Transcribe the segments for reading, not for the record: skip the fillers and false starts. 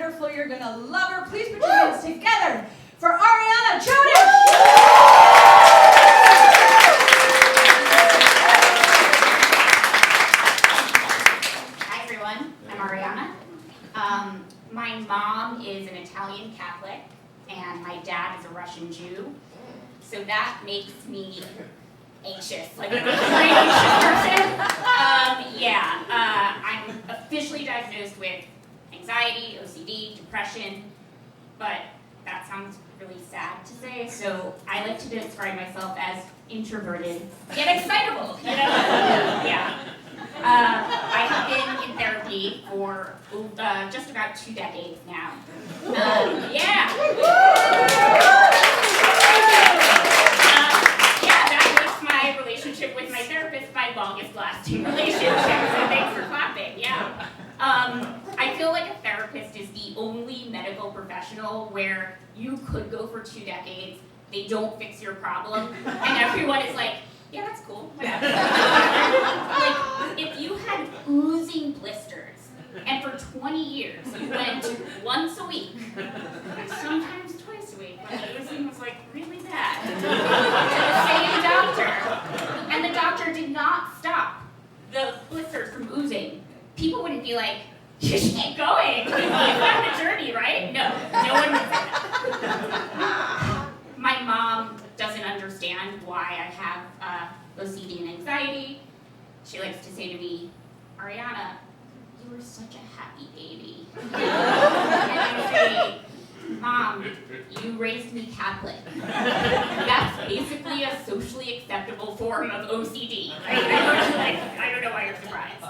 wonderful. You're going to love her. Please put your hands together for Ariana Standup. Hi everyone, I'm Ariana. My mom is an Italian Catholic and my dad is a Russian Jew. So that makes me anxious, like a very anxious person. I'm officially diagnosed with anxiety, OCD, depression, but that sounds really sad to say, so I like to describe myself as introverted, yet excitable, you know? Yeah. I have been in therapy for just about 2 decades now. That makes my relationship with my therapist my longest lasting relationship, so thanks for clapping, yeah. I feel like a therapist is the only medical professional where you could go for 2 decades, they don't fix your problem, and everyone is like, yeah, that's cool, whatever. Like, if you had oozing blisters, and for 20 years you went once a week, sometimes twice a week, when the oozing was like really bad, to the same doctor, and the doctor did not stop the blisters from oozing, people wouldn't be like, you should keep going, you found the journey, right? No one would say that. My mom doesn't understand why I have OCD and anxiety. She likes to say to me, Ariana, you were such a happy baby. And I say, Mom, you raised me Catholic. That's basically a socially acceptable form of OCD. I don't know why you're surprised.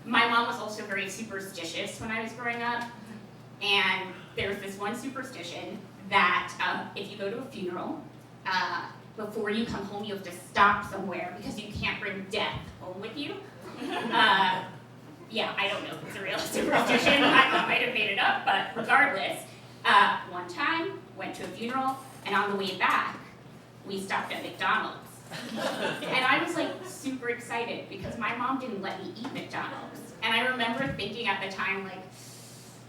My mom was also very superstitious when I was growing up. And there's this one superstition that if you go to a funeral, before you come home, you have to stop somewhere because you can't bring death home with you. I don't know if it's a real superstition. I might have made it up, but regardless, one time, went to a funeral, and on the way back, we stopped at McDonald's. And I was like super excited because my mom didn't let me eat McDonald's. And I remember thinking at the time, like,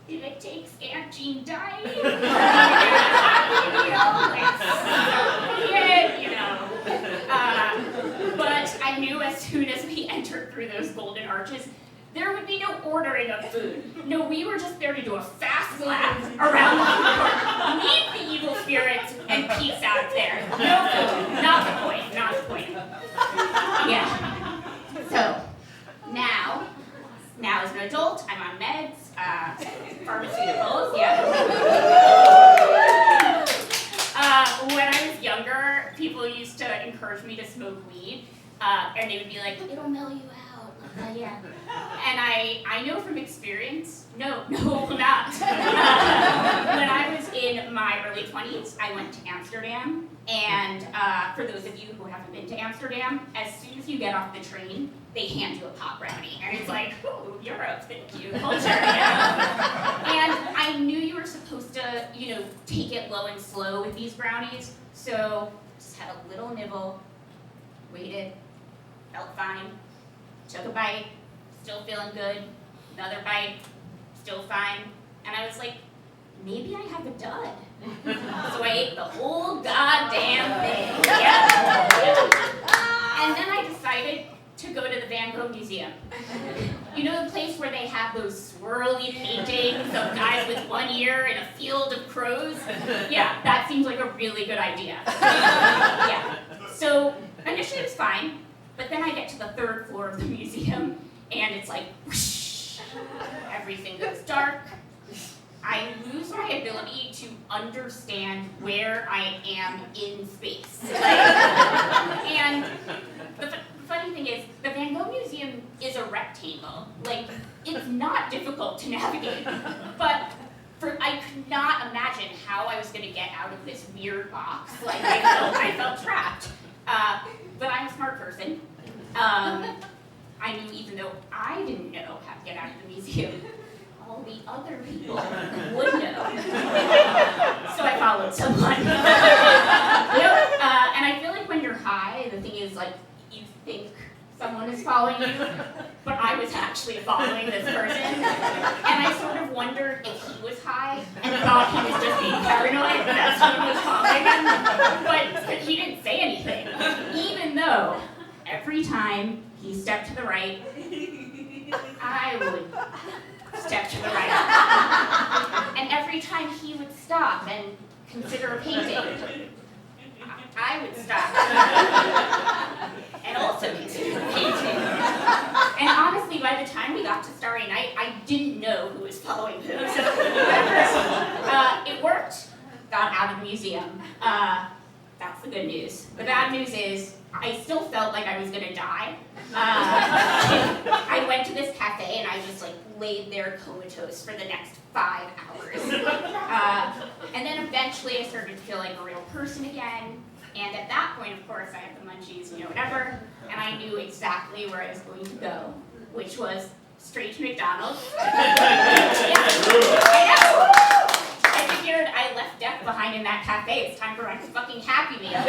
if it takes Aunt Jean dying, but I knew as soon as we entered through those golden arches, there would be no ordering of food. No, we were just there to do a fast lap around the floor, meet the evil spirits, and peace out there. No food, not the point. Yeah. So, now as an adult, I'm on meds, pharmaceuticals, yeah. When I was younger, people used to encourage me to smoke weed, and they would be like, it'll mellow you out. Yeah. And I know from experience, no, it will not. When I was in my early 20s, I went to Amsterdam, and for those of you who haven't been to Amsterdam, as soon as you get off the train, they hand you a pot brownie, and it's like, ooh, Europe, thank you, culture, yeah. And I knew you were supposed to, take it low and slow with these brownies, so just had a little nibble, waited, felt fine, took a bite, still feeling good, another bite, still fine, and I was like, maybe I have a dud. So I ate the whole goddamn thing, yeah. And then I decided to go to the Van Gogh Museum. You know the place where they have those swirly paintings of guys with one ear in a field of crows? Yeah, that seems like a really good idea. Yeah. So initially it was fine, but then I get to the 3rd floor of the museum, and it's like, whoosh, everything goes dark. I lose my ability to understand where I am in space. And the funny thing is, the Van Gogh Museum is a rectangle. Like, it's not difficult to navigate, but I could not imagine how I was going to get out of this weird box. Like, I felt trapped. But I'm a smart person. I knew even though I didn't know how to get out of the museum, all the other people would know. So I followed someone. And I feel like when you're high, the thing is, like, you think someone is following you, but I was actually following this person. And I sort of wondered if he was high and thought he was just being paranoid that someone was following him. But he didn't say anything, even though every time he stepped to the right, I would step to the right. And every time he would stop and consider a painting, I would stop and also consider a painting. And honestly, by the time we got to Starry Night, I didn't know who was following who. So whatever. It worked. Got out of the museum. That's the good news. The bad news is I still felt like I was gonna die. I went to this cafe and I just laid there comatose for the next 5 hours. And then eventually I started to feel like a real person again. And at that point, of course, I had the munchies, whatever. And I knew exactly where I was going to go, which was straight to McDonald's. Yeah, I know. I figured I left death behind in that cafe. It's time for my fucking Happy Meal.